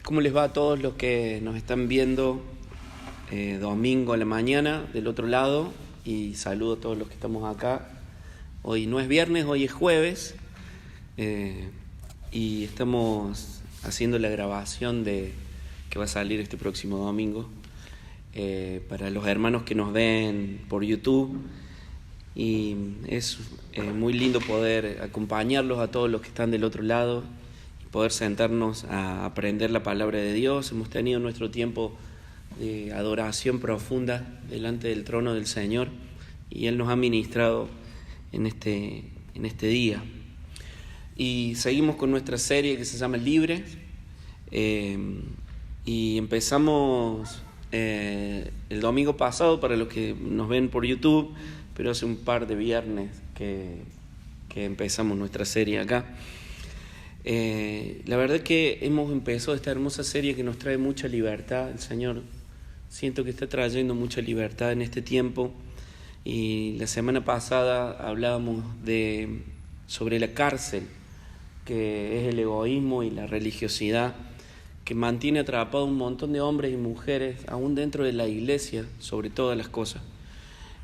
¿Cómo les va a todos los que nos están viendo domingo a la mañana del otro lado? Y saludo a todos los que estamos acá. Hoy no es viernes, hoy es jueves. Y estamos haciendo la grabación que va a salir este próximo domingo. Para los hermanos que nos ven por YouTube. Y es muy lindo poder acompañarlos a todos los que están del otro lado y poder sentarnos a aprender la palabra de Dios. Hemos tenido nuestro tiempo de adoración profunda delante del trono del Señor y Él nos ha ministrado en este día. Y seguimos con nuestra serie que se llama Libre, y empezamos el domingo pasado para los que nos ven por YouTube, pero hace un par de viernes que empezamos nuestra serie acá. La verdad que hemos empezado esta hermosa serie que nos trae mucha libertad. El Señor siento que está trayendo mucha libertad en este tiempo. Y la semana pasada hablábamos sobre la cárcel, que es el egoísmo y la religiosidad, que mantiene atrapado un montón de hombres y mujeres, aún dentro de la iglesia, sobre todas las cosas.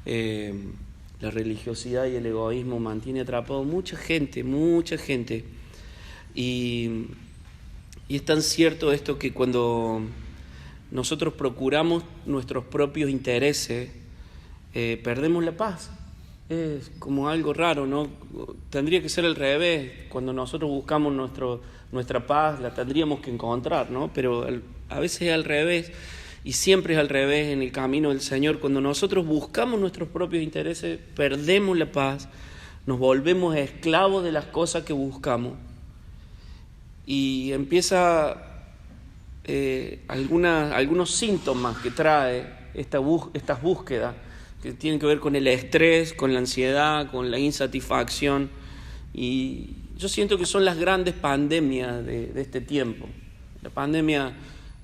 La religiosidad y el egoísmo mantiene atrapado mucha gente, y es tan cierto esto que cuando nosotros procuramos nuestros propios intereses, perdemos la paz. Es como algo raro, ¿no? Tendría que ser al revés. Cuando nosotros buscamos nuestra paz, la tendríamos que encontrar, ¿no? Pero a veces es al revés. Y siempre es al revés en el camino del Señor. Cuando nosotros buscamos nuestros propios intereses, perdemos la paz, nos volvemos esclavos de las cosas que buscamos. Y empieza algunos síntomas que trae estas búsquedas, que tienen que ver con el estrés, con la ansiedad, con la insatisfacción. Y yo siento que son las grandes pandemias de este tiempo. La pandemia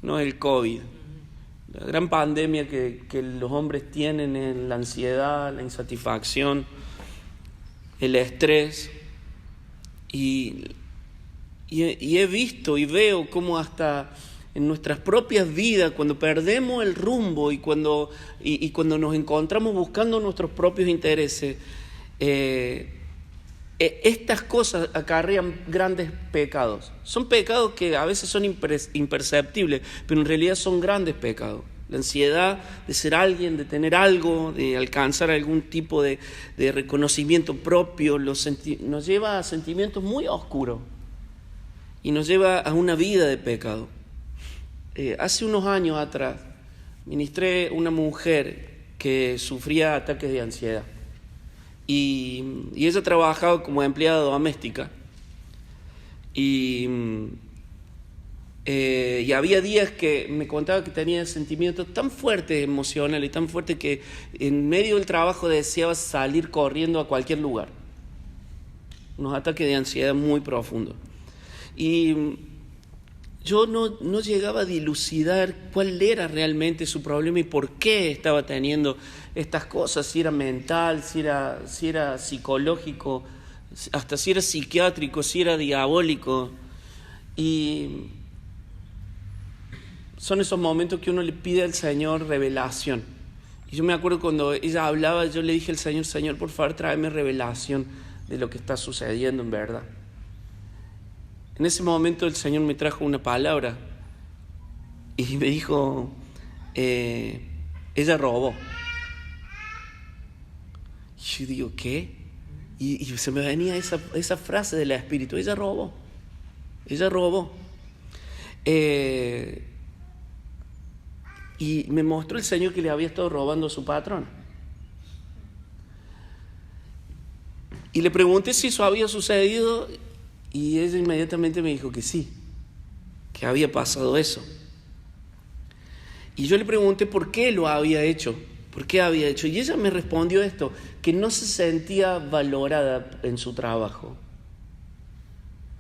no es el COVID. La gran pandemia que los hombres tienen es la ansiedad, la insatisfacción, el estrés. Y he visto y veo cómo hasta en nuestras propias vidas, cuando perdemos el rumbo y cuando nos encontramos buscando nuestros propios intereses, estas cosas acarrean grandes pecados. Son pecados que a veces son imperceptibles, pero en realidad son grandes pecados. La ansiedad de ser alguien, de tener algo, de alcanzar algún tipo de reconocimiento propio, nos lleva a sentimientos muy oscuros y nos lleva a una vida de pecado. Hace unos años atrás ministré una mujer que sufría ataques de ansiedad. Y ella trabajaba como empleada doméstica y había días que me contaba que tenía sentimientos tan fuertes emocionales y tan fuertes que en medio del trabajo deseaba salir corriendo a cualquier lugar. Unos ataques de ansiedad muy profundos. Y yo no llegaba a dilucidar cuál era realmente su problema y por qué estaba teniendo estas cosas, si era mental, si era psicológico, hasta si era psiquiátrico, si era diabólico. Y son esos momentos que uno le pide al Señor revelación. Y yo me acuerdo cuando ella hablaba, yo le dije al Señor: Señor, por favor, tráeme revelación de lo que está sucediendo en verdad. En ese momento el Señor me trajo una palabra y me dijo, ella robó. Y yo digo, ¿qué? Y se me venía esa frase del Espíritu: ella robó. Y me mostró el Señor que le había estado robando a su patrón. Y le pregunté si eso había sucedido. Y ella inmediatamente me dijo que sí, que había pasado eso. Y yo le pregunté por qué lo había hecho, Y ella me respondió esto: que no se sentía valorada en su trabajo,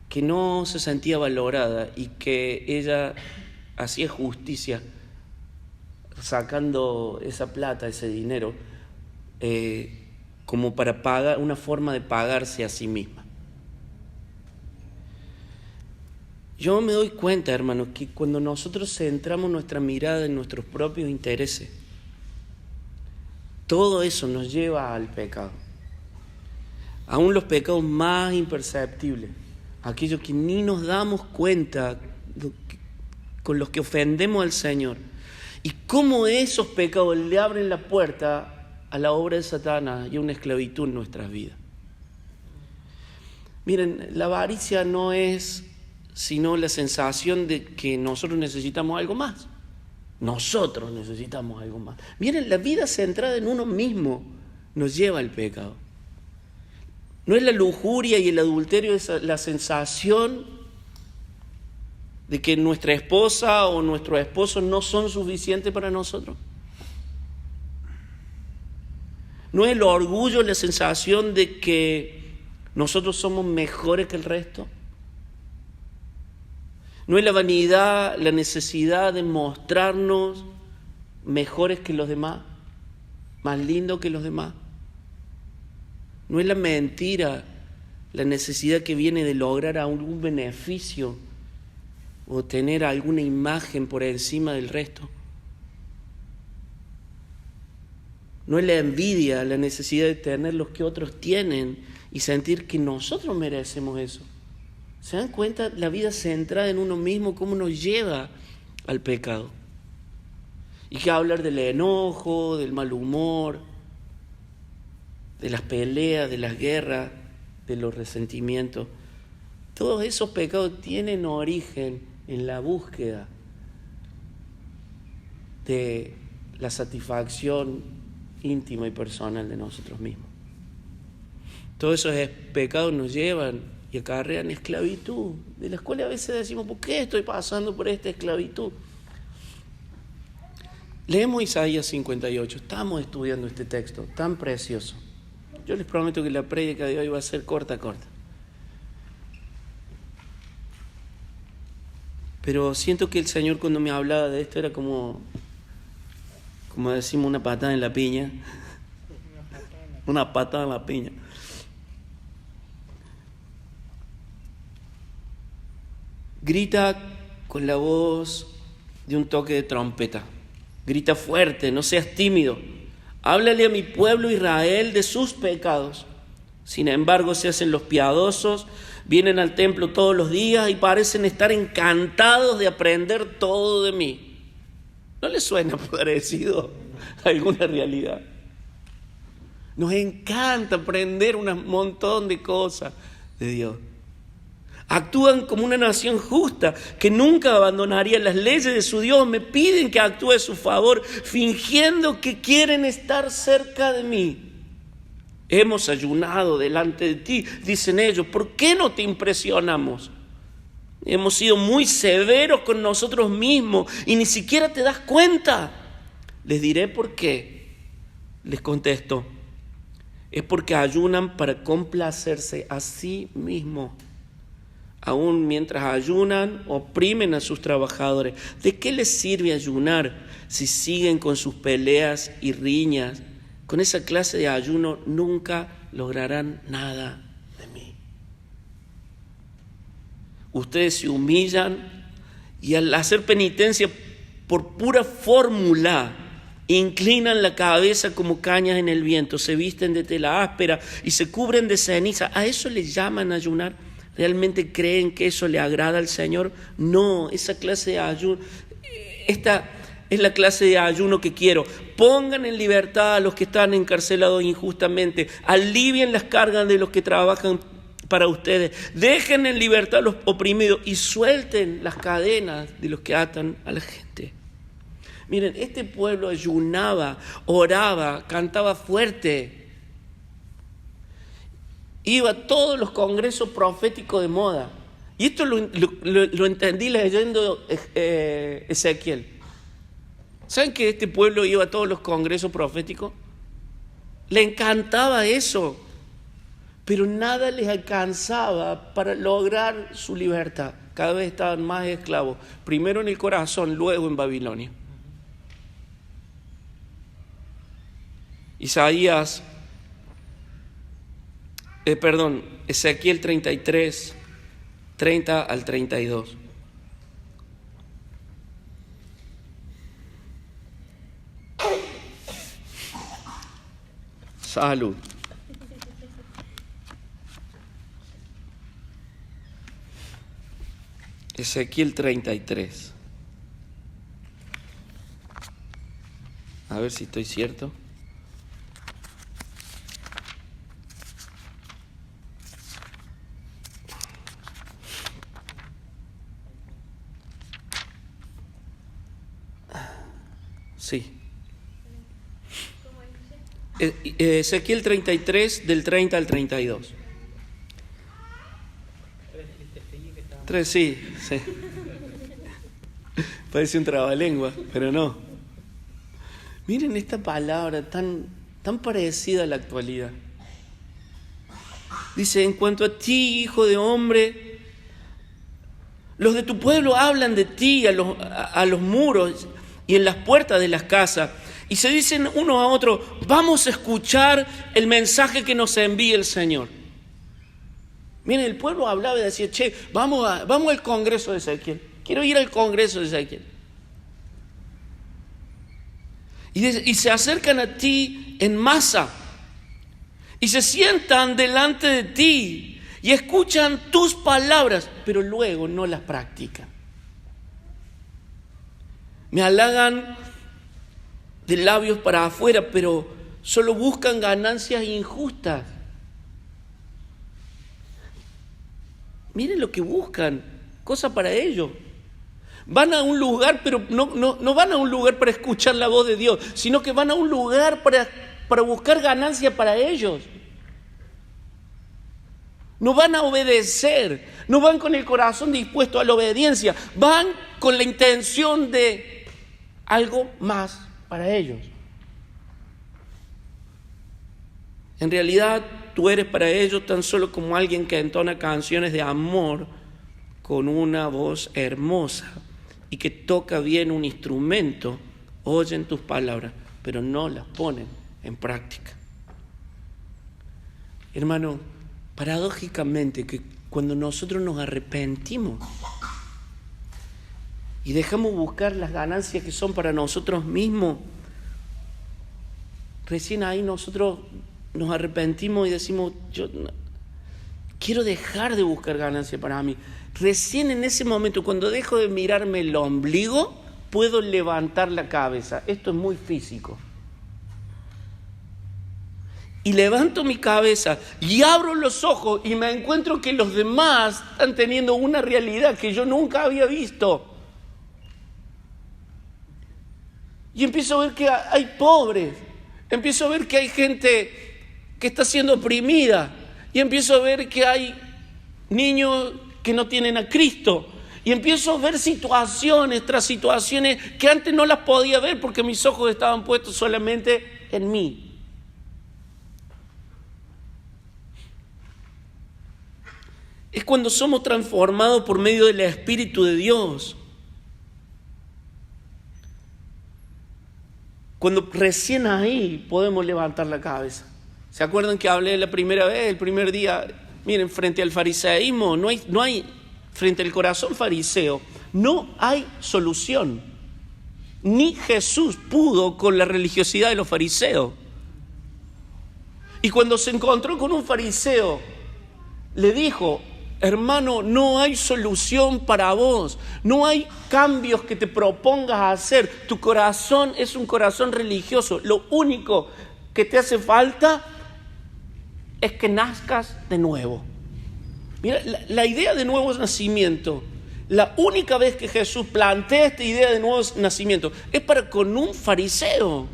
que no se sentía valorada y que ella hacía justicia sacando esa plata, ese dinero, como para pagar, una forma de pagarse a sí misma. Yo me doy cuenta, hermanos, que cuando nosotros centramos nuestra mirada en nuestros propios intereses, todo eso nos lleva al pecado. Aún los pecados más imperceptibles, aquellos que ni nos damos cuenta, con los que ofendemos al Señor, y cómo esos pecados le abren la puerta a la obra de Satanás y a una esclavitud en nuestras vidas. Miren, la avaricia no es sino la sensación de que nosotros necesitamos algo más. Nosotros necesitamos algo más. Miren, la vida centrada en uno mismo nos lleva al pecado. No es la lujuria y el adulterio, es la sensación de que nuestra esposa o nuestro esposo no son suficientes para nosotros. No es el orgullo, la sensación de que nosotros somos mejores que el resto. No es la vanidad, la necesidad de mostrarnos mejores que los demás, más lindos que los demás. No es la mentira, la necesidad que viene de lograr algún beneficio o tener alguna imagen por encima del resto. No es la envidia, la necesidad de tener lo que otros tienen y sentir que nosotros merecemos eso. ¿Se dan cuenta? La vida centrada en uno mismo, cómo nos lleva al pecado. Y que hablar del enojo, del mal humor, de las peleas, de las guerras, de los resentimientos. Todos esos pecados tienen origen en la búsqueda de la satisfacción íntima y personal de nosotros mismos. Todos esos pecados nos llevan y acarrean esclavitud, de las cuales a veces decimos, ¿por qué estoy pasando por esta esclavitud? Leemos Isaías 58, estamos estudiando este texto tan precioso. Yo les prometo que la prédica de hoy va a ser corta. Pero siento que el Señor cuando me hablaba de esto era como decimos, una patada en la piña. Una patada en la piña. Grita con la voz de un toque de trompeta. Grita fuerte, no seas tímido. Háblale a mi pueblo Israel de sus pecados. Sin embargo, se hacen los piadosos, vienen al templo todos los días y parecen estar encantados de aprender todo de mí. ¿No les suena parecido a alguna realidad? Nos encanta aprender un montón de cosas de Dios. Actúan como una nación justa que nunca abandonaría las leyes de su Dios. Me piden que actúe a su favor, fingiendo que quieren estar cerca de mí. Hemos ayunado delante de ti, dicen ellos. ¿Por qué no te impresionamos? Hemos sido muy severos con nosotros mismos y ni siquiera te das cuenta. Les diré por qué. Les contesto. Es porque ayunan para complacerse a sí mismos. Aún mientras ayunan, oprimen a sus trabajadores. ¿De qué les sirve ayunar si siguen con sus peleas y riñas? Con esa clase de ayuno nunca lograrán nada de mí. Ustedes se humillan y al hacer penitencia por pura fórmula, inclinan la cabeza como cañas en el viento, se visten de tela áspera y se cubren de ceniza. ¿A eso les llaman ayunar? ¿Realmente creen que eso le agrada al Señor? No, esa clase de ayuno, esta es la clase de ayuno que quiero. Pongan en libertad a los que están encarcelados injustamente, alivien las cargas de los que trabajan para ustedes, dejen en libertad a los oprimidos y suelten las cadenas de los que atan a la gente. Miren, este pueblo ayunaba, oraba, cantaba fuerte. Iba a todos los congresos proféticos de moda. Y esto lo entendí leyendo Ezequiel. ¿Saben que este pueblo iba a todos los congresos proféticos? Le encantaba eso. Pero nada les alcanzaba para lograr su libertad. Cada vez estaban más esclavos. Primero en el corazón, luego en Babilonia. Ezequiel 33, 30 al 32. Salud. Ezequiel 33. A ver si estoy cierto. Sí. Ezequiel 33, del 30 al 32. 3, sí. Parece un trabalengua, pero no. Miren esta palabra tan parecida a la actualidad. Dice: en cuanto a ti, hijo de hombre, los de tu pueblo hablan de ti a los muros y en las puertas de las casas, y se dicen uno a otro: vamos a escuchar el mensaje que nos envía el Señor. Miren, el pueblo hablaba y decía: che, vamos al congreso de Ezequiel. Quiero ir al congreso de Ezequiel. Y se acercan a ti en masa y se sientan delante de ti y escuchan tus palabras, pero luego no las practican. Me halagan de labios para afuera, pero solo buscan ganancias injustas. Miren lo que buscan, cosa para ellos. Van a un lugar, pero no van a un lugar para escuchar la voz de Dios, sino que van a un lugar para buscar ganancia para ellos. No van a obedecer, no van con el corazón dispuesto a la obediencia, van con la intención de algo más para ellos. En realidad, tú eres para ellos tan solo como alguien que entona canciones de amor con una voz hermosa y que toca bien un instrumento. Oyen tus palabras, pero no las ponen en práctica. Hermano, paradójicamente, que cuando nosotros nos arrepentimos y dejamos buscar las ganancias que son para nosotros mismos, recién ahí nosotros nos arrepentimos y decimos: yo quiero dejar de buscar ganancia para mí. Recién en ese momento, cuando dejo de mirarme el ombligo, puedo levantar la cabeza. Esto es muy físico. Y levanto mi cabeza y abro los ojos y me encuentro que los demás están teniendo una realidad que yo nunca había visto. Y empiezo a ver que hay pobres, empiezo a ver que hay gente que está siendo oprimida, y empiezo a ver que hay niños que no tienen a Cristo, y empiezo a ver situaciones tras situaciones que antes no las podía ver porque mis ojos estaban puestos solamente en mí. Es cuando somos transformados por medio del Espíritu de Dios, cuando recién ahí podemos levantar la cabeza. ¿Se acuerdan que hablé la primera vez, el primer día? Miren, frente al fariseísmo, no hay, frente al corazón fariseo, no hay solución. Ni Jesús pudo con la religiosidad de los fariseos. Y cuando se encontró con un fariseo, le dijo: hermano, no hay solución para vos, no hay cambios que te propongas hacer. Tu corazón es un corazón religioso. Lo único que te hace falta es que nazcas de nuevo. Mira, la idea de nuevo nacimiento, la única vez que Jesús plantea esta idea de nuevo nacimiento es para con un fariseo.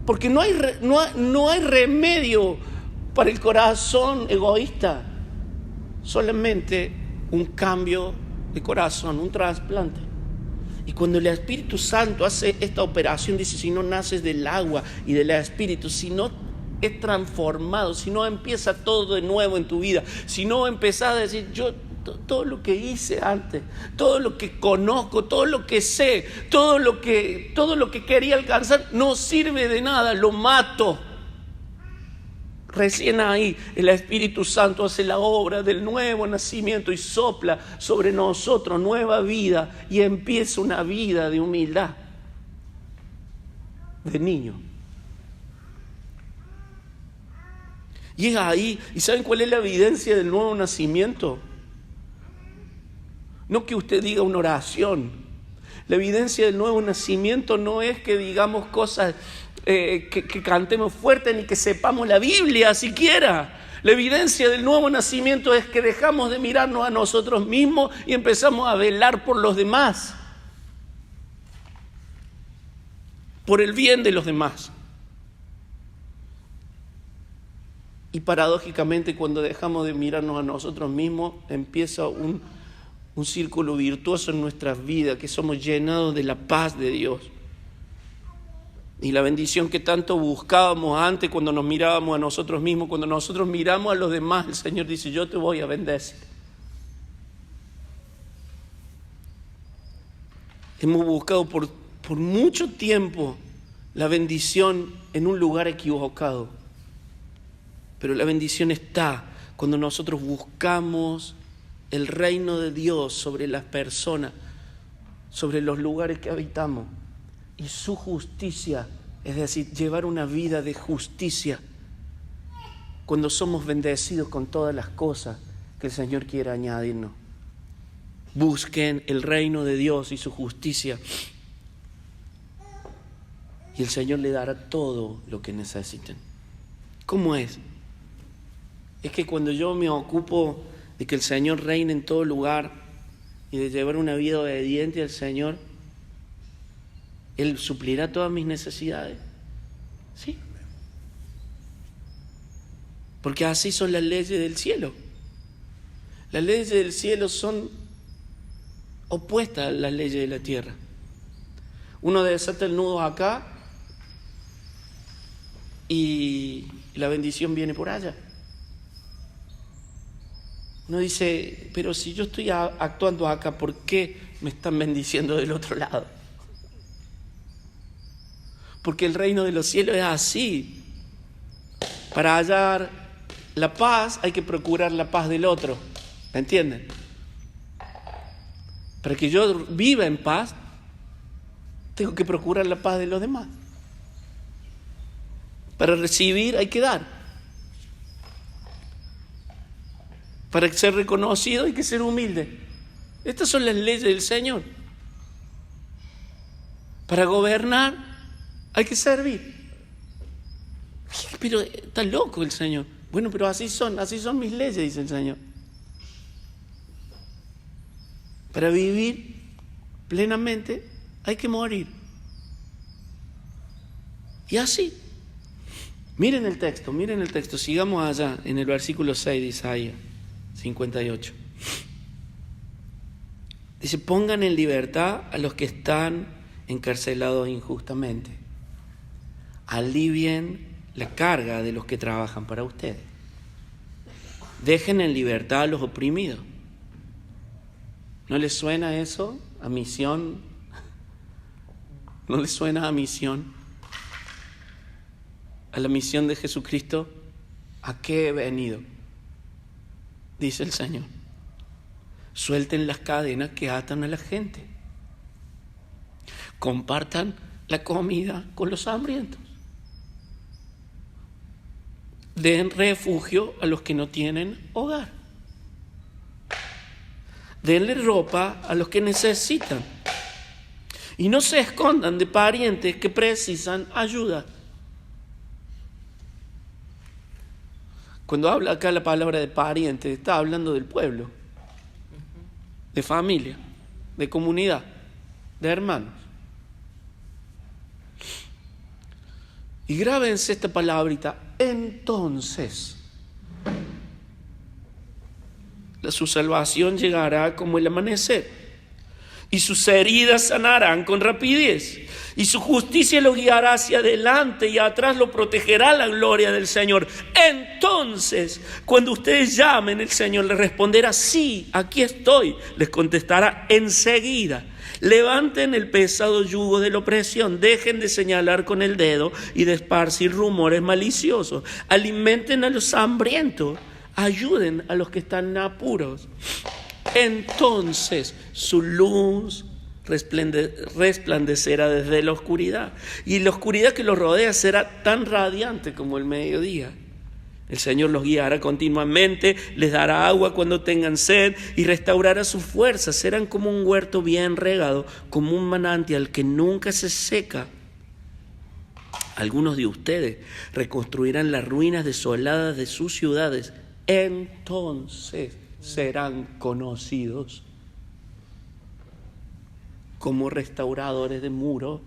Porque no hay remedio para el corazón egoísta, solamente un cambio de corazón, un trasplante. Y cuando el Espíritu Santo hace esta operación, dice: si no naces del agua y del Espíritu, si no es transformado, si no empieza todo de nuevo en tu vida, si no empezás a decir: yo todo lo que hice antes, todo lo que conozco, todo lo que sé, todo lo que quería alcanzar, no sirve de nada, lo mato. Recién ahí el Espíritu Santo hace la obra del nuevo nacimiento y sopla sobre nosotros nueva vida, y empieza una vida de humildad, de niño. Y es ahí. ¿Y saben cuál es la evidencia del nuevo nacimiento? No que usted diga una oración. La evidencia del nuevo nacimiento no es que digamos cosas, que cantemos fuerte, ni que sepamos la Biblia siquiera. La evidencia del nuevo nacimiento es que dejamos de mirarnos a nosotros mismos y empezamos a velar por los demás, por el bien de los demás. Y paradójicamente, cuando dejamos de mirarnos a nosotros mismos, empieza un círculo virtuoso en nuestras vidas, que somos llenados de la paz de Dios. Y la bendición que tanto buscábamos antes cuando nos mirábamos a nosotros mismos, cuando nosotros miramos a los demás, el Señor dice: yo te voy a bendecir. Hemos buscado por mucho tiempo la bendición en un lugar equivocado. Pero la bendición está cuando nosotros buscamos el reino de Dios sobre las personas, sobre los lugares que habitamos, y su justicia, es decir, llevar una vida de justicia, cuando somos bendecidos con todas las cosas que el Señor quiere añadirnos. Busquen el reino de Dios y su justicia, y el Señor le dará todo lo que necesiten. ¿Cómo es? Es que cuando yo me ocupo de que el Señor reine en todo lugar y de llevar una vida obediente al Señor, Él suplirá todas mis necesidades. ¿Sí? Porque así son las leyes del cielo. Las leyes del cielo son opuestas a las leyes de la tierra. Uno desata el nudo acá y la bendición viene por allá. Uno dice: pero si yo estoy actuando acá, ¿por qué me están bendiciendo del otro lado? Porque el reino de los cielos es así. Para hallar la paz hay que procurar la paz del otro. ¿Me entienden? Para que yo viva en paz, tengo que procurar la paz de los demás. Para recibir hay que dar. Para ser reconocido hay que ser humilde. Estas son las leyes del Señor. Para gobernar hay que servir. Pero está loco el Señor. Bueno, pero así son mis leyes, dice el Señor. Para vivir plenamente hay que morir. Y así. Miren el texto, sigamos allá en el versículo 6 de Isaías 58. Dice: pongan en libertad a los que están encarcelados injustamente. Alivien la carga de los que trabajan para ustedes. Dejen en libertad a los oprimidos. ¿No les suena eso a misión? ¿No les suena a misión? A la misión de Jesucristo. ¿A qué he venido?, dice el Señor. Suelten las cadenas que atan a la gente. Compartan la comida con los hambrientos. Den refugio a los que no tienen hogar. Denle ropa a los que necesitan. Y no se escondan de parientes que precisan ayuda. Cuando habla acá la palabra de pariente, está hablando del pueblo, de familia, de comunidad, de hermanos. Y grábense esta palabrita: entonces. Su salvación llegará como el amanecer, y sus heridas sanarán con rapidez, y su justicia lo guiará hacia adelante, y atrás lo protegerá la gloria del Señor. Entonces, cuando ustedes llamen, el Señor les responderá: sí, aquí estoy. Les contestará enseguida. Levanten el pesado yugo de la opresión, dejen de señalar con el dedo y de esparcir rumores maliciosos. Alimenten a los hambrientos, ayuden a los que están en apuros. Entonces su luz resplandecerá desde la oscuridad, y la oscuridad que los rodea será tan radiante como el mediodía. El Señor los guiará continuamente, les dará agua cuando tengan sed y restaurará sus fuerzas. Serán como un huerto bien regado, como un manantial que nunca se seca. Algunos de ustedes reconstruirán las ruinas desoladas de sus ciudades. Entonces serán conocidos como restauradores de muros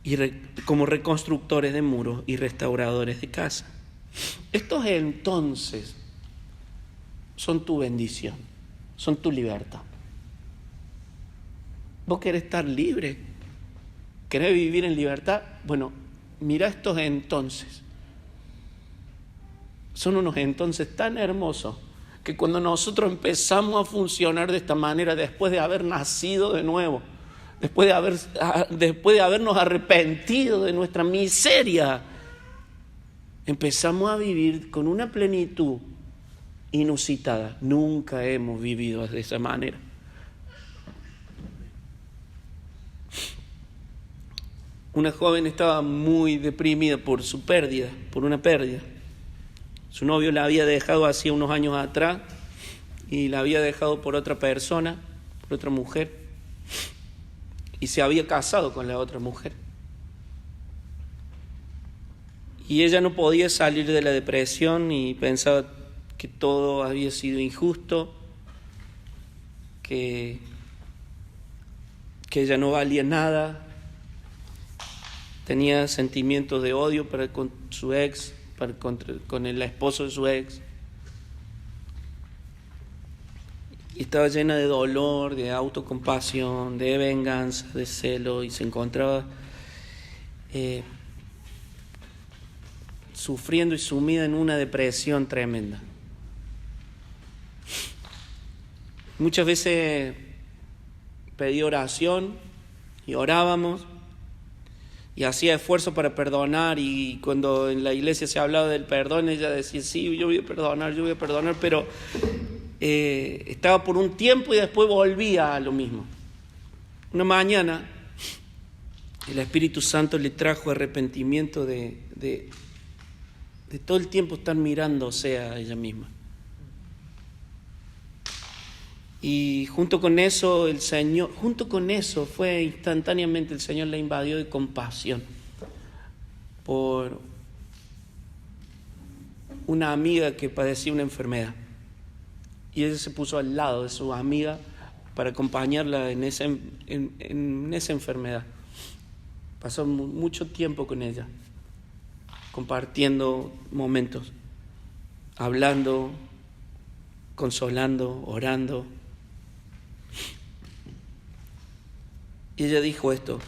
y como reconstructores de muros y restauradores de casa. Estos entonces son tu bendición, son tu libertad. ¿Vos querés estar libre? ¿Querés vivir en libertad? Bueno, mira estos entonces. Son unos entonces tan hermosos que cuando nosotros empezamos a funcionar de esta manera, después de haber nacido de nuevo, después de habernos arrepentido de nuestra miseria, empezamos a vivir con una plenitud inusitada. Nunca hemos vivido de esa manera. Una joven estaba muy deprimida por su pérdida, por una pérdida. Su novio la había dejado hacía unos años atrás y la había dejado por otra persona, por otra mujer, y se había casado con la otra mujer. Y ella no podía salir de la depresión y pensaba que todo había sido injusto, que ella no valía nada. Tenía sentimientos de odio para con su ex, con el esposo de su ex. Y estaba llena de dolor, de autocompasión, de venganza, de celo, y se encontraba sufriendo y sumida en una depresión tremenda. Muchas veces pedí oración y orábamos y hacía esfuerzo para perdonar, y cuando en la iglesia se hablaba del perdón, ella decía, sí, yo voy a perdonar, pero estaba por un tiempo y después volvía a lo mismo. Una mañana el Espíritu Santo le trajo arrepentimiento de todo el tiempo estar mirándose a ella misma. Y junto con eso fue instantáneamente el Señor la invadió de compasión por una amiga que padecía una enfermedad. Y ella se puso al lado de su amiga para acompañarla en esa enfermedad. Pasó mucho tiempo con ella, compartiendo momentos, hablando, consolando, orando. Y ella dijo esto: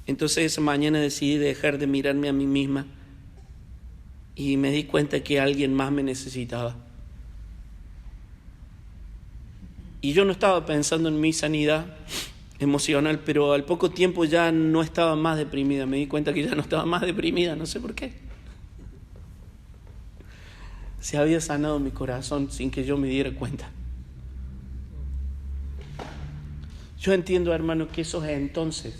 entonces esa mañana decidí dejar de mirarme a mí misma y me di cuenta que alguien más me necesitaba. Y yo no estaba pensando en mi sanidad emocional, pero al poco tiempo ya no estaba más deprimida. Me di cuenta que ya no estaba más deprimida, no sé por qué. Se había sanado mi corazón sin que yo me diera cuenta. Yo entiendo, hermano, que esos entonces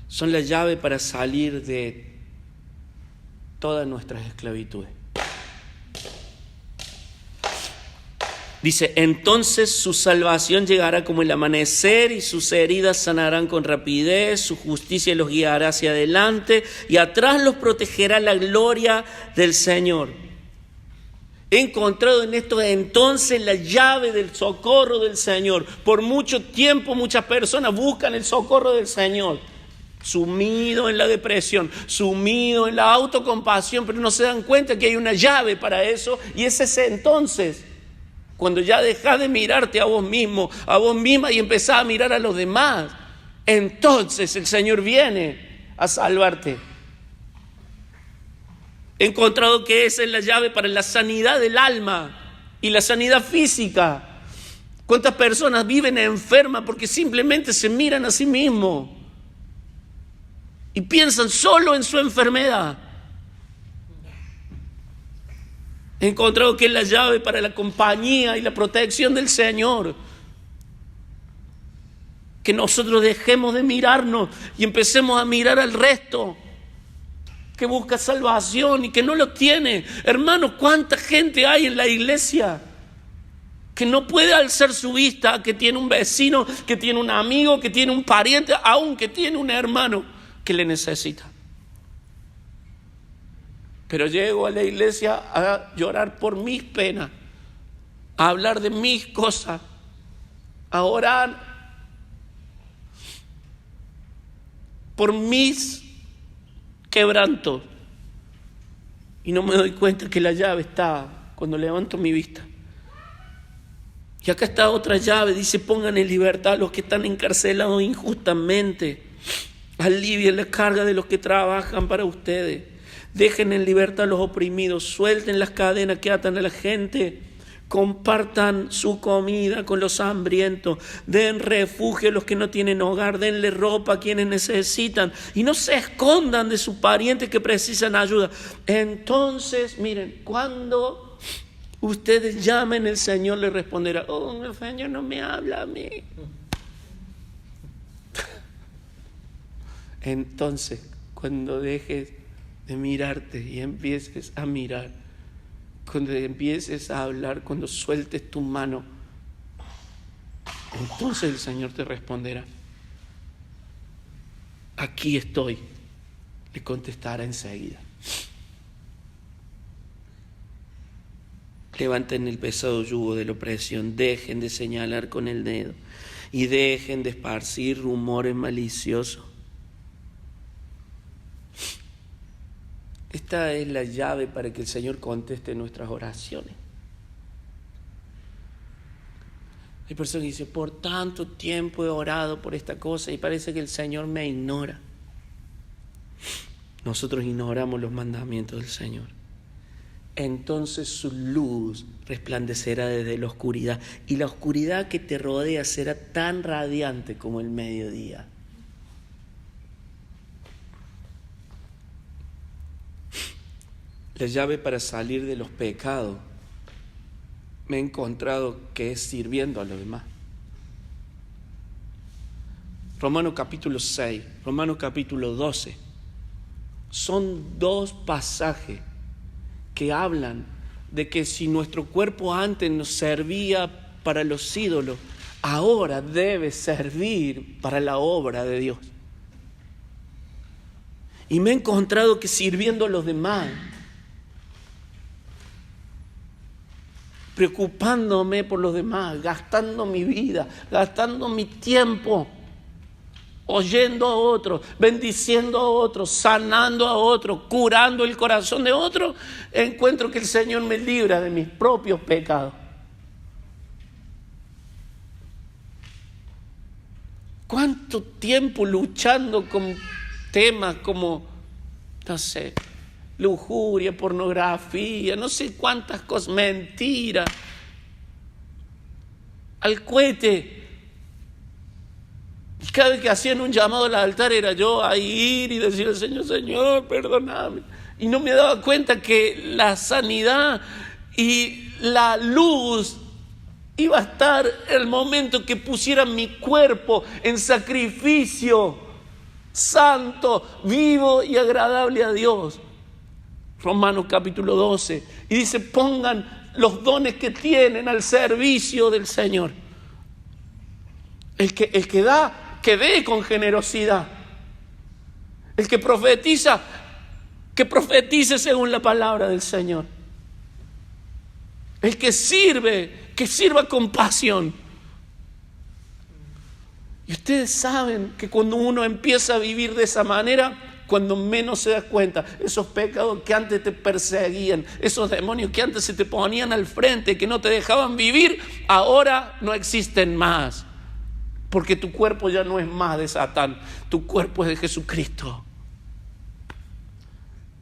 son la llave para salir de todas nuestras esclavitudes. Dice, entonces su salvación llegará como el amanecer y sus heridas sanarán con rapidez, su justicia los guiará hacia adelante y atrás los protegerá la gloria del Señor. He encontrado en esto entonces la llave del socorro del Señor. Por mucho tiempo muchas personas buscan el socorro del Señor, sumido en la depresión, sumido en la autocompasión, pero no se dan cuenta que hay una llave para eso, y es ese entonces. Cuando ya dejás de mirarte a vos mismo, a vos misma, y empezás a mirar a los demás, entonces el Señor viene a salvarte. He encontrado que esa es la llave para la sanidad del alma y la sanidad física. ¿Cuántas personas viven enfermas porque simplemente se miran a sí mismos y piensan solo en su enfermedad? He encontrado que es la llave para la compañía y la protección del Señor. Que nosotros dejemos de mirarnos y empecemos a mirar al resto que busca salvación y que no lo tiene. Hermanos, ¿cuánta gente hay en la iglesia que no puede alzar su vista, que tiene un vecino, que tiene un amigo, que tiene un pariente, aún que tiene un hermano que le necesita? Pero llego a la iglesia a llorar por mis penas, a hablar de mis cosas, a orar por mis quebrantos. Y no me doy cuenta que la llave está cuando levanto mi vista. Y acá está otra llave, dice: pongan en libertad a los que están encarcelados injustamente. Alivien la carga de los que trabajan para ustedes. Dejen en libertad a los oprimidos. Suelten las cadenas que atan a la gente. Compartan su comida con los hambrientos. Den refugio a los que no tienen hogar. Denle ropa a quienes necesitan. Y no se escondan de sus parientes que precisan ayuda. Entonces, miren, cuando ustedes llamen, el Señor les responderá: oh, el Señor no me habla a mí. Entonces, cuando dejes de mirarte y empieces a mirar, cuando empieces a hablar, cuando sueltes tu mano, entonces el Señor te responderá: aquí estoy. Le contestará enseguida. Levanten el pesado yugo de la opresión, dejen de señalar con el dedo y dejen de esparcir rumores maliciosos. Esta es la llave para que el Señor conteste nuestras oraciones. Hay personas que dicen: por tanto tiempo he orado por esta cosa y parece que el Señor me ignora. Nosotros ignoramos los mandamientos del Señor. Entonces su luz resplandecerá desde la oscuridad, y la oscuridad que te rodea será tan radiante como el mediodía. La llave para salir de los pecados me he encontrado que es sirviendo a los demás. Romanos capítulo 6, Romanos capítulo 12. Son dos pasajes que hablan de que si nuestro cuerpo antes nos servía para los ídolos, ahora debe servir para la obra de Dios. Y me he encontrado que sirviendo a los demás, preocupándome por los demás, gastando mi vida, gastando mi tiempo, oyendo a otros, bendiciendo a otros, sanando a otros, curando el corazón de otros, encuentro que el Señor me libra de mis propios pecados. ¿Cuánto tiempo luchando con temas como, no sé, lujuria, pornografía, no sé cuántas cosas, mentiras, al cohete? Y cada vez que hacían un llamado al altar era yo a ir y decir al Señor: Señor, perdóname. Y no me daba cuenta que la sanidad y la luz iba a estar el momento que pusiera mi cuerpo en sacrificio santo, vivo y agradable a Dios. Romanos capítulo 12. Y dice: pongan los dones que tienen al servicio del Señor. El que da, que dé con generosidad. El que profetiza, que profetice según la palabra del Señor. El que sirve, que sirva con pasión. Y ustedes saben que cuando uno empieza a vivir de esa manera, cuando menos se da cuenta, esos pecados que antes te perseguían, esos demonios que antes se te ponían al frente, que no te dejaban vivir, ahora no existen más. Porque tu cuerpo ya no es más de Satán, tu cuerpo es de Jesucristo.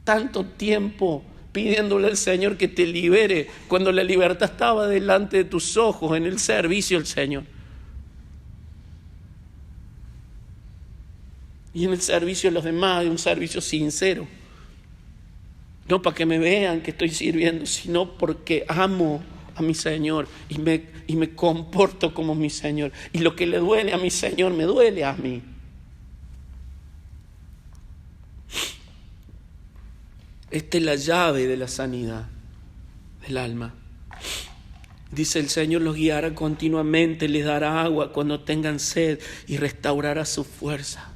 Tanto tiempo pidiéndole al Señor que te libere, cuando la libertad estaba delante de tus ojos en el servicio al Señor. Y en el servicio a los demás, un servicio sincero. No para que me vean que estoy sirviendo, sino porque amo a mi Señor y me comporto como mi Señor. Y lo que le duele a mi Señor me duele a mí. Esta es la llave de la sanidad del alma. Dice: el Señor los guiará continuamente, les dará agua cuando tengan sed y restaurará su fuerza.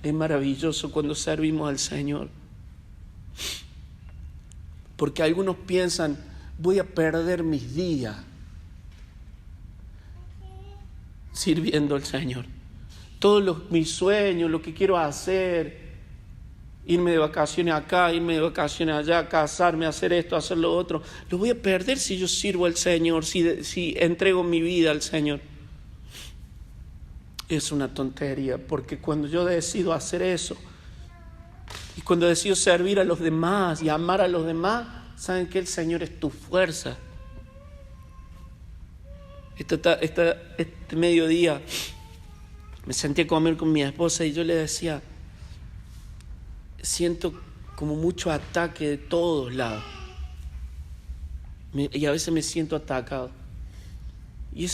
Es maravilloso cuando servimos al Señor. Porque algunos piensan: voy a perder mis días sirviendo al Señor. Todos mis sueños, lo que quiero hacer, irme de vacaciones acá, irme de vacaciones allá, casarme, hacer esto, hacer lo otro, lo voy a perder si yo sirvo al Señor, si entrego mi vida al Señor. Es una tontería, porque cuando yo decido hacer eso y cuando decido servir a los demás y amar a los demás, saben que el Señor es tu fuerza. Este mediodía me senté a comer con mi esposa y yo le decía: siento como mucho ataque de todos lados y a veces me siento atacado. Y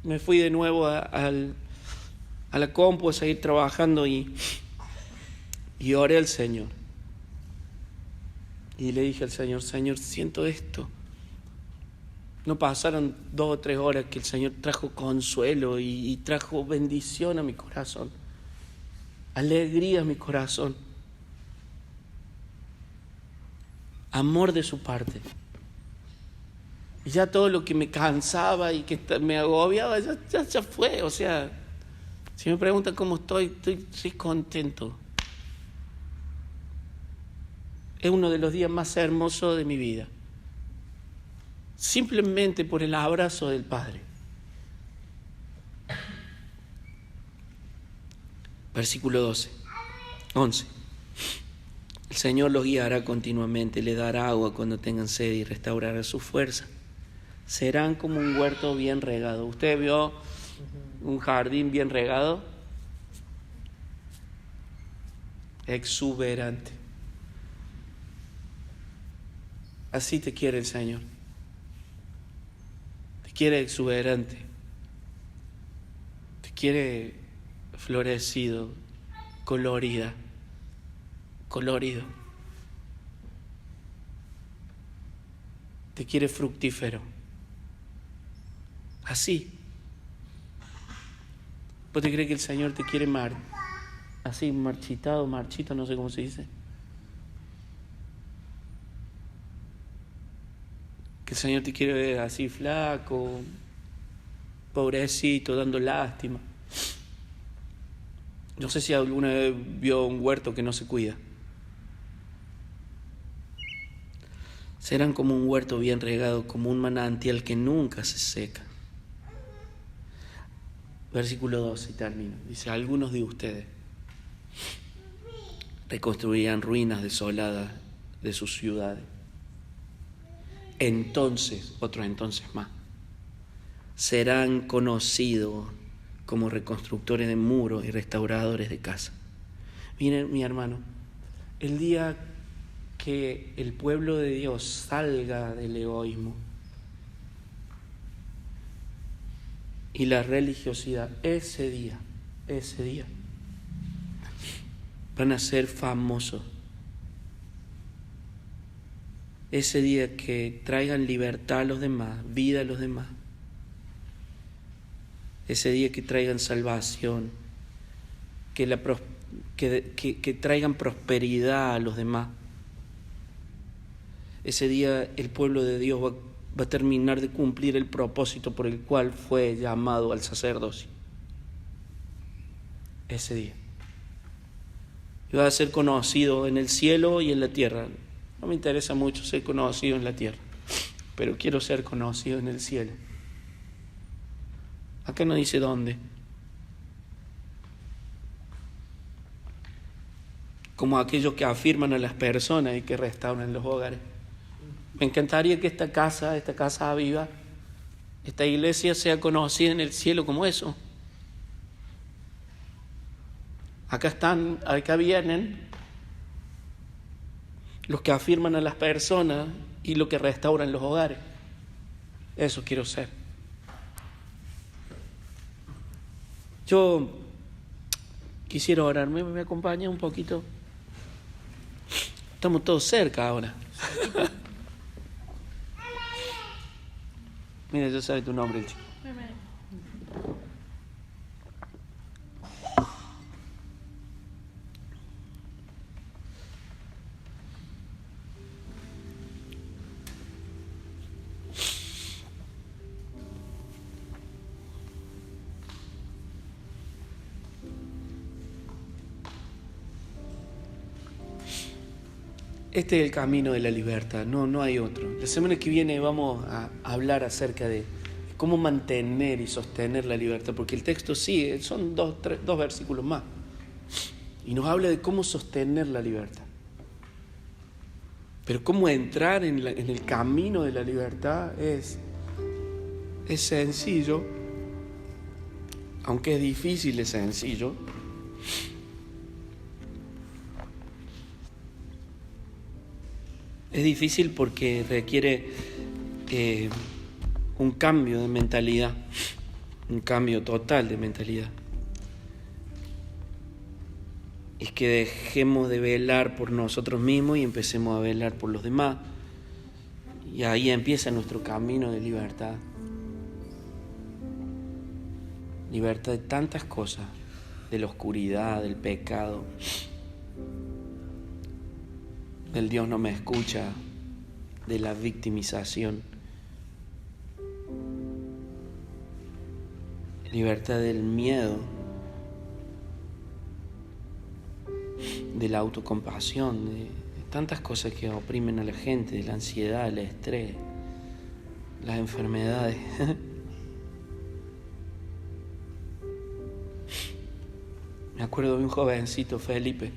me fui de nuevo a la compu a seguir trabajando y oré al Señor. Y le dije al Señor: Señor, siento esto. No pasaron 2 o 3 horas que el Señor trajo consuelo y trajo bendición a mi corazón, alegría a mi corazón, amor de su parte. Y ya todo lo que me cansaba y que me agobiaba ya fue. O sea, si me preguntan cómo estoy contento. Es uno de los días más hermosos de mi vida, simplemente por el abrazo del Padre. Versículo 11. El Señor los guiará continuamente, les dará agua cuando tengan sed y restaurará su fuerza. Serán como un huerto bien regado. ¿Usted vio un jardín bien regado? Exuberante. Así te quiere el Señor. Te quiere exuberante. Te quiere florecido, colorido. Te quiere fructífero. Así. ¿Vos te crees que el Señor te quiere así marchito, no sé cómo se dice? Que el Señor te quiere ver así flaco, pobrecito, dando lástima. No sé si alguna vez vio un huerto que no se cuida. Serán como un huerto bien regado, como un manantial que nunca se seca. Versículo 12 y termino. Dice: algunos de ustedes reconstruirán ruinas desoladas de sus ciudades. Entonces, otros entonces más, serán conocidos como reconstructores de muros y restauradores de casas. Miren, mi hermano, el día que el pueblo de Dios salga del egoísmo y la religiosidad, ese día van a ser famosos. Ese día que traigan libertad a los demás, vida a los demás. Ese día que traigan salvación, que traigan prosperidad a los demás. Ese día el pueblo de Dios va a terminar de cumplir el propósito por el cual fue llamado al sacerdocio. Ese día. Y va a ser conocido en el cielo y en la tierra. No me interesa mucho ser conocido en la tierra, pero quiero ser conocido en el cielo. Acá no dice dónde. Como aquellos que afirman a las personas y que restauran los hogares. Me encantaría que esta casa viva, esta iglesia sea conocida en el cielo como eso. Acá vienen los que afirman a las personas y los que restauran los hogares. Eso quiero ser. Yo quisiera orar. ¿Me acompaña un poquito? Estamos todos cerca ahora. Mira, ya sabe tu nombre, el chico. Este es el camino de la libertad, no hay otro. La semana que viene vamos a hablar acerca de cómo mantener y sostener la libertad, porque el texto sigue, son dos versículos más, y nos habla de cómo sostener la libertad. Pero cómo entrar en el camino de la libertad es sencillo, aunque es difícil, es sencillo. Es difícil porque requiere un cambio de mentalidad, un cambio total de mentalidad. Es que dejemos de velar por nosotros mismos y empecemos a velar por los demás. Y ahí empieza nuestro camino de libertad. Libertad de tantas cosas, de la oscuridad, del pecado, del Dios no me escucha, de la victimización. Libertad del miedo, de la autocompasión, de tantas cosas que oprimen a la gente, de la ansiedad, el estrés, las enfermedades. Me acuerdo de un jovencito, Felipe.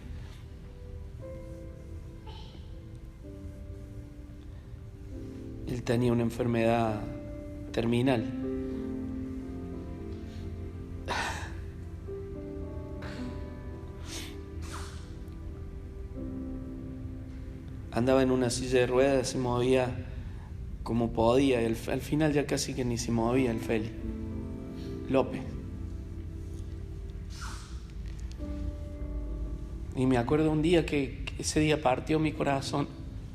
Él tenía una enfermedad terminal. Andaba en una silla de ruedas, se movía como podía. Y al final ya casi que ni se movía el Feli. López. Y me acuerdo un día que ese día partió mi corazón.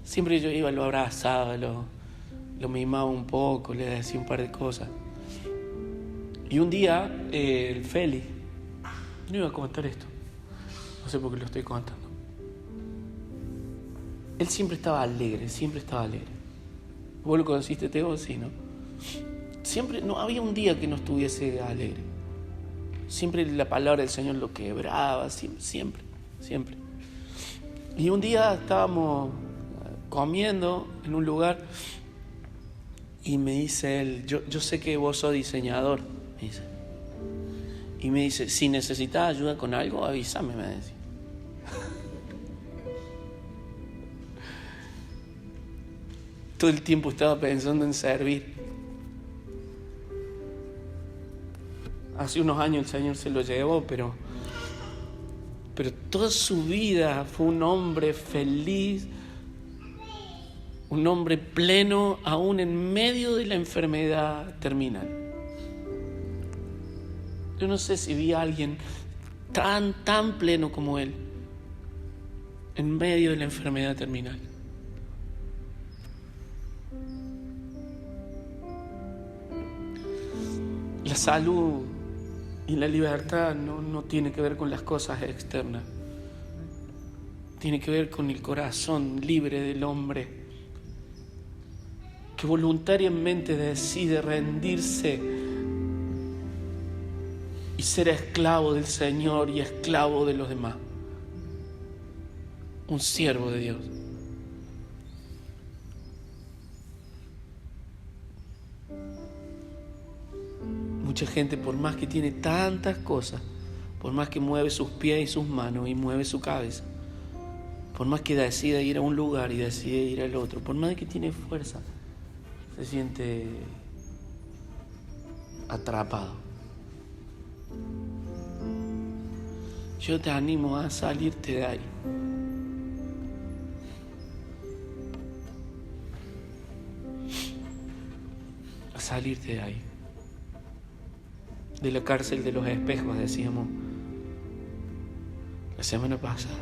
Siempre yo iba, lo abrazaba, lo mimaba un poco, le decía un par de cosas. Y un día el Feli, no iba a contar esto, no sé por qué lo estoy contando. Él siempre estaba alegre. ¿Vos lo conociste, Teo? Sí, ¿no? Siempre, no había un día que no estuviese alegre. Siempre la palabra del Señor lo quebraba, siempre. Y un día estábamos comiendo en un lugar y me dice él, yo sé que vos sos diseñador, me dice. Y me dice, si necesitas ayuda con algo, avísame, me decía. Todo el tiempo estaba pensando en servir. Hace unos años el Señor se lo llevó, pero toda su vida fue un hombre feliz, un hombre pleno, aún en medio de la enfermedad terminal. Yo no sé si vi a alguien tan pleno como él en medio de la enfermedad terminal. La salud y la libertad no tiene que ver con las cosas externas. Tiene que ver con el corazón libre del hombre que voluntariamente decide rendirse y ser esclavo del Señor y esclavo de los demás. Un siervo de Dios. Mucha gente, por más que tiene tantas cosas, por más que mueve sus pies y sus manos y mueve su cabeza, por más que decida ir a un lugar y decide ir al otro, por más que tiene fuerza, se siente atrapado. Yo te animo a salirte de ahí. salirte de ahí. De la cárcel de los espejos, decíamos la semana pasada.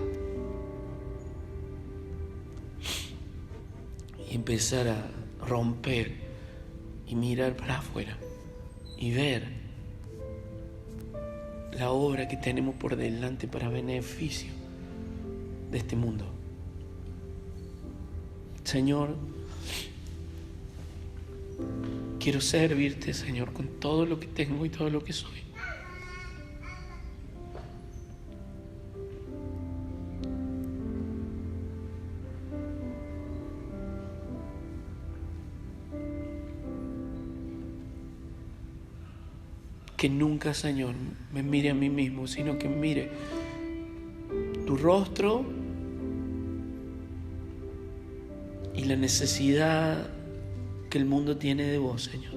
Y empezar a romper y mirar para afuera y ver la obra que tenemos por delante para beneficio de este mundo. Señor, quiero servirte, Señor, con todo lo que tengo y todo lo que soy. Que nunca, Señor, me mire a mí mismo, sino que mire tu rostro y la necesidad que el mundo tiene de vos, Señor.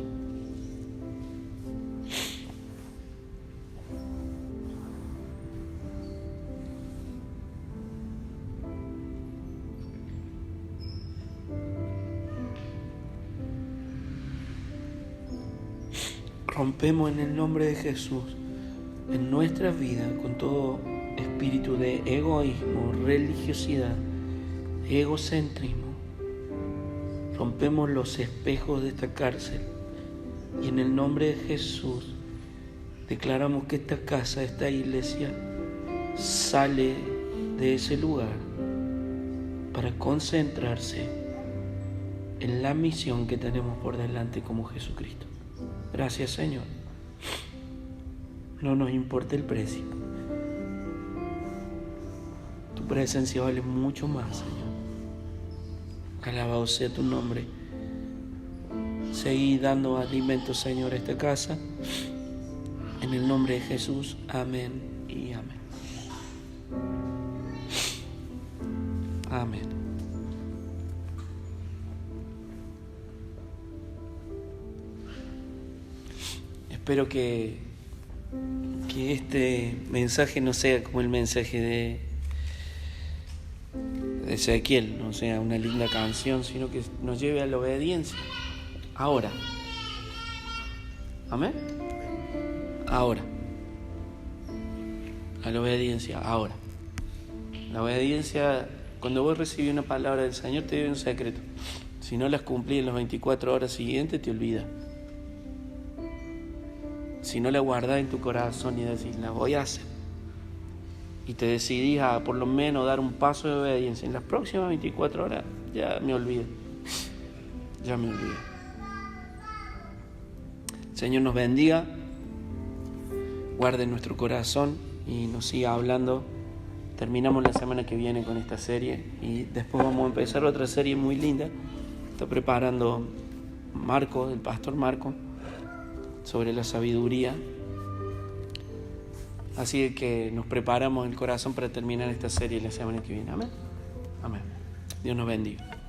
Rompemos en el nombre de Jesús en nuestra vida con todo espíritu de egoísmo, religiosidad, egocentrismo. Rompemos los espejos de esta cárcel y en el nombre de Jesús declaramos que esta casa, esta iglesia sale de ese lugar para concentrarse en la misión que tenemos por delante como Jesucristo. Gracias, Señor. No nos importa el precio. Tu presencia vale mucho más, Señor. Alabado sea tu nombre. Seguí dando alimento, Señor, a esta casa. En el nombre de Jesús. Amén y amén. Amén. Espero que este mensaje no sea como el mensaje de Ezequiel, no sea una linda canción, sino que nos lleve a la obediencia. Ahora. ¿Amén? Ahora. A la obediencia, ahora. La obediencia, cuando vos recibís una palabra del Señor, te doy un secreto. Si no las cumplís en las 24 horas siguientes, te olvidas. Si no la guardás en tu corazón y decís, la voy a hacer, y te decidís a por lo menos dar un paso de obediencia, en las próximas 24 horas ya me olvido. Ya me olvido. El Señor nos bendiga, guarde nuestro corazón y nos siga hablando. Terminamos la semana que viene con esta serie y después vamos a empezar otra serie muy linda. Está preparando Marco, el pastor Marco, sobre la sabiduría. Así que nos preparamos el corazón para terminar esta serie la semana que viene. Amén. Amén. Dios nos bendiga.